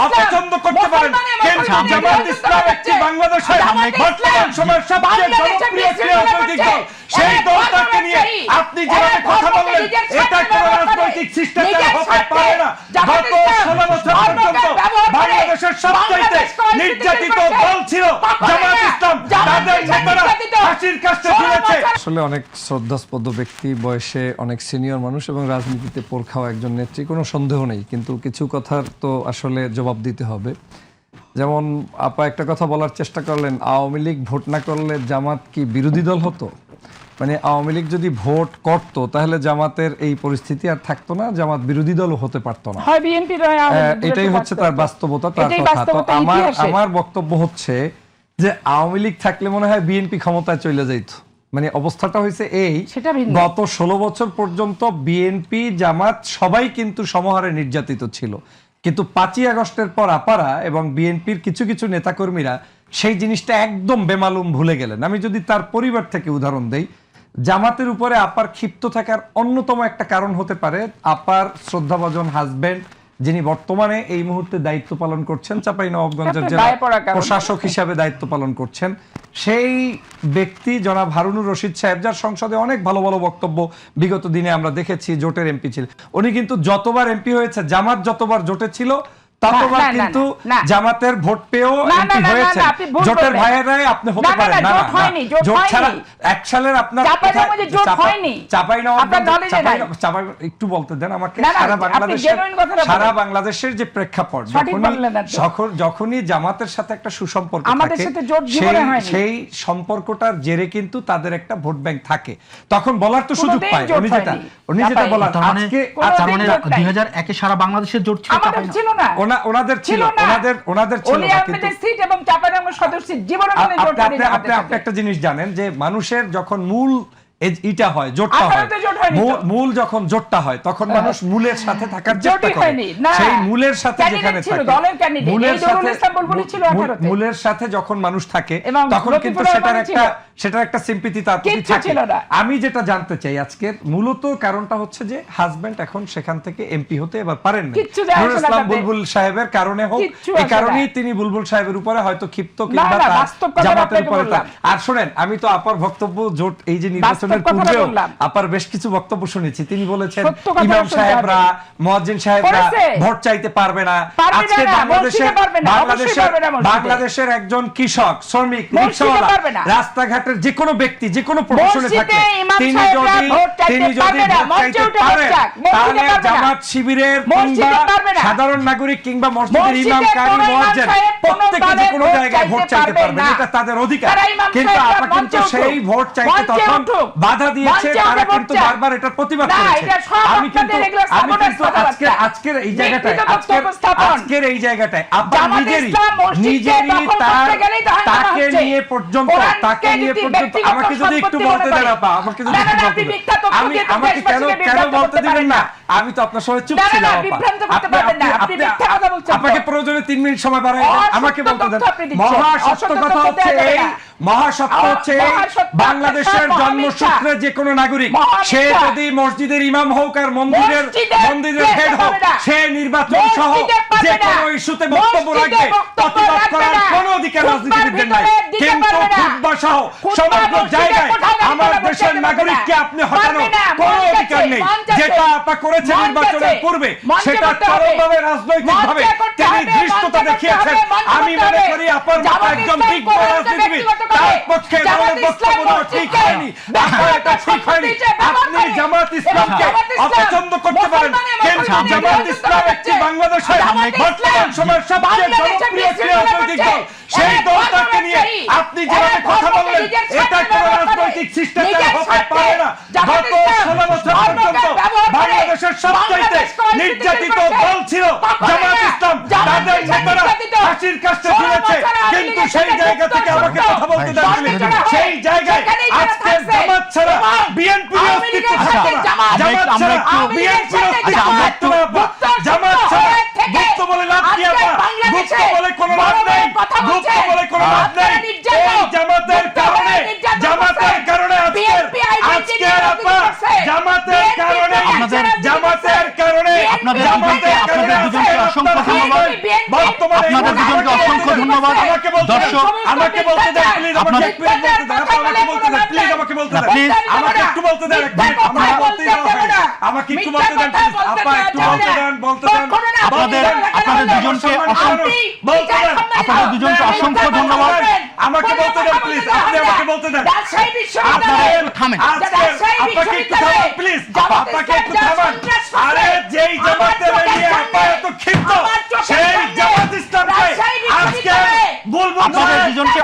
অপছন্দ করতে পারেন, কিন্তু জামাত ইসলাম একটি বাংলাদেশের বর্তমান সময়ের সবচেয়ে জনপ্রিয় রাজনৈতিক দল। সেই দলটাকে নিয়ে আপনি যেভাবে কথা বললেন, এটা কোনো রাজনৈতিক শিষ্টাচার হতে পারে না। গত 16 বছর পর্যন্ত বাংলাদেশের সবচেয়ে নির্যাতিত দল ছিল জামাত ইসলাম। তাদের নেতারা ফাঁসির কাস্টে ঝুলেছে। আসলে অনেক শ্রদ্ধাস্পদ ব্যক্তি, বয়সে অনেক সিনিয়র মানুষ এবং রাজনীতিতে পোরখাওয়া একজন নেত্রী, কোনো সন্দেহ নেই। কিন্তু কিছু কথার তো আসলে জবাব দিতে হবে। যেমন আপা একটা কথা বলার চেষ্টা করলেন, আওয়ামী লীগ ভোট না করলে জামাত কি বিরোধী দল হতো? মানে আওয়ামী লীগ যদি ভোট করতো তাহলে জামাতের এই পরিস্থিতি আর থাকতো না, জামাত বিরোধী দলও হতে পারতো না। এটাই হচ্ছে তার বাস্তবতা, তার কথা। তো আমার বক্তব্য হচ্ছে যে আওয়ামী লীগ থাকলে মনে হয় বিএনপি ক্ষমতায় চলে যাইত। মানে অবস্থাটা হয়েছে এই, গত 16 বছর পর্যন্ত বিএনপি জামাত সবাই কিন্তু সমহারে নির্যাতিত ছিল। কিন্তু 5ই আগস্টের পর আপারা এবং বিএনপির কিছু কিছু নেতাকর্মীরা সেই জিনিসটা একদম বেমালুম ভুলে গেলেন। আমি যদি তার পরিবার থেকে উদাহরণ দেই, জামাতের উপরে আপার ক্ষিপ্ত থাকার অন্যতম একটা কারণ হতে পারে আপার শ্রদ্ধাভাজন হাজবেন্ড, যিনি বর্তমানে এই মুহূর্তে দায়িত্ব পালন করছেন চাঁপাইনবাবগঞ্জের জেলা প্রশাসক হিসাবে দায়িত্ব পালন করছেন, সেই ব্যক্তি জনাব হারুনুর রশিদ সাহেব, যার সংসদে অনেক ভালো ভালো বক্তব্য বিগত দিনে আমরা দেখেছি, জোটের এমপি ছিল উনি। কিন্তু যতবার এমপি হয়েছে, জামাত যতবার জোটে ছিল ততবার কিন্তু জামাতের ভোট পেয়েও এমপি হয়েছে। জোটের ভাইয়েরাই আপনি হতে পারেন না, জোট ছাড়া এক সালের আপনার একটু বলতে দেন আমাকে। সারা বাংলাদেশের যে প্রেক্ষাপট, যখনই জামাতের সাথে একটা সুসম্পর্ক থাকে, সেই সম্পর্কটার জেরে কিন্তু তাদের একটা ভোট ব্যাংক থাকে, তখন বলার তো সুযোগ পায়। উনি যেটা বলার, আজকে 2001 এ সারা বাংলাদেশের জোট ছিল না, ওনাদের ছিল, ওনাদের ছিল না। কিন্তু সিট এবং চাঁপাইনবাবগঞ্জ সদস্য জীবনে আপনি একটা জিনিস জানেন যে মানুষের যখন মূল এটা হয়, জোটটা হয়, মূল যখন জোটটা হয় তখন মানুষ মূলের সাথে থাকার চেষ্টা করে। সেই মূলের সাথে যেখানে মূলের সাথে যখন মানুষ থাকে তখন কিন্তু সেটার একটা সিম্পিতি তার প্রতি থাকে। আমি যেটা জানতে চাই আজকের মূলত কারণটা হচ্ছে যে হাজবেন্ড এখন সেখান থেকে এমপি হতে এবার পারেন না। নুরুল ইসলাম বুলবুল সাহেবের কারণে হোক, এই কারণেই তিনি বুলবুল সাহেবের উপরে হয়তো ক্ষিপ্ত, কিংবা জামাতের উপরে। আর শোনেন, আমি তো আপার বক্তব্য জোট এই যে নির্বাচনের পূর্বেও আপার বেশ কিছু বক্তব্য শুনেছি। তিনি বলেছেন ইমাম সাহেবরা, মুয়াজ্জিন সাহেবরা ভোট চাইতে পারবে না। আজকে বাংলাদেশের একজন কৃষক, শ্রমিক, রিকশাওয়ালা, রাস্তাঘাটের যে কোনো ব্যক্তি, যে কোনো প্রফেশনে থাকে, তিনি যদি ভোট চাইতে পারেন, তাহলে জামাত শিবিরের কিংবা সাধারণ নাগরিক কিংবা মসজিদের ইমাম, কারি, মুয়াজ্জিন প্রত্যেকে যে কোনো জায়গায় ভোট চাইতে পারবে, এটা তাদের অধিকার। কিন্তু আপা কিন্তু সেই ভোট চাইতে তখন বাধা দিয়েছে, তারা কিন্তু বারবার এটার প্রতিবাদ করেছে। আমি কিন্তু আজকের এই জায়গাটায় আপনার নিজেরই তাকে নিয়ে পর্যন্ত আমাকে যদি একটু বলতে দেন আপা, আমাকে যদি আমাকে কেন বলতে দিবেন না? আমি তো আপনার সঙ্গে চুপ ছিলাম আপা। আপনাকে প্রয়োজনে 3 মিনিট সময় বাড়াই আমাকে বলতে দেন। মহাসত্য কথা হচ্ছে এই, মহাসত্য হচ্ছে বাংলাদেশের জন্মসূত্রে যে কোনো নাগরিক, সে যদি মসজিদের ইমাম হোক আর মন্দিরের হেড হোক, সে নির্বাচন সহ যে কোনো ইস্যুতে বক্তব্য রাখবে, প্রতিবাদ করার কোনো অধিকার রাজনীতিবিদদের নাই। কিন্তু ফুটবল সহ সমগ্র জায়গায় আমার দেশের নাগরিককে আপনি হটানো কোনো অধিকার নেই। যেটা আপনি করেছেন নির্বাচনের পূর্বে, সেটা চরমভাবে রাজনৈতিকভাবে তিনি ধৃষ্টতা দেখিয়েছেন। আমি মনে করি আপনার মতো একজন দিগ্গজ রাজনীতিবিদ, তার পক্ষে বক্তব্য দেওয়া ঠিক হয়নি, এটা ঠিক হয়নি। আপনি জামাত ইসলামকে অপছন্দ করতে পারেন, কিন্তু জামাত ইসলাম একটি বাংলাদেশের বর্তমান সময়ের সবচেয়ে জনপ্রিয় রাজনৈতিক দল। সেই দলটাকে নিয়ে আপনি যেভাবে কথা বললেন, এটা কোনো রাজনৈতিক শিষ্টাচার হতে পারে না। গত 16 বছর পর্যন্ত বাংলাদেশের সবচেয়ে নির্যাতিত দল ছিল জামাত ইসলাম। তাদের নেতারা ফাঁসির কাস্টে ঝুলেছে। কিন্তু সেই জায়গা থেকে আমাকে কথা বলতে দেন, সেই জায়গায় আজকে জামাত ছাড়া বিএনপির অস্তিত্ব থাকতো না। জামাত ছাড়া বিএনপির অস্তিত্ব থাকতো না। জামাত ছাড়া গুপ্ত বলে লাভ কি আপা? গুপ্ত বলে কোনো লাভ নেই, গুপ্ত বলে কোনো লাভ নেই। এই জামাতের কারণে আপনাদের দুজনকে অসংখ্য ধন্যবাদ। আপনাদের দুজনকে অসংখ্য ধন্যবাদ। দর্শক, আমাকে বলতে দেন প্লিজ, আমাকে এক মিনিট বলতে দেন, আমাকে বলতে দেন প্লিজ, আমাকে বলতে দেন, প্লিজ আমাকে একটু বলতে দেন, আমাকে বলতেই দাও, আমাকে একটু বলতে দেন প্লিজ, আপা একটু বলতে দেন, বলতে দেন। আপনাদের দুজনকে অসংখ্য ধন্যবাদ। আমাকে বলতে দেন প্লিজ, আপনি আমাকে বলতে দেন। থামেন। আপনাকে একটু থামান প্লিজ, আপনাকে একটু থামান। আরে যেই জামাতের নিয়ে আপা এত ক্ষিপ্ত, সেই জামাত ইসলামকে আজকে বলবো না। আপনাদের দুজনকে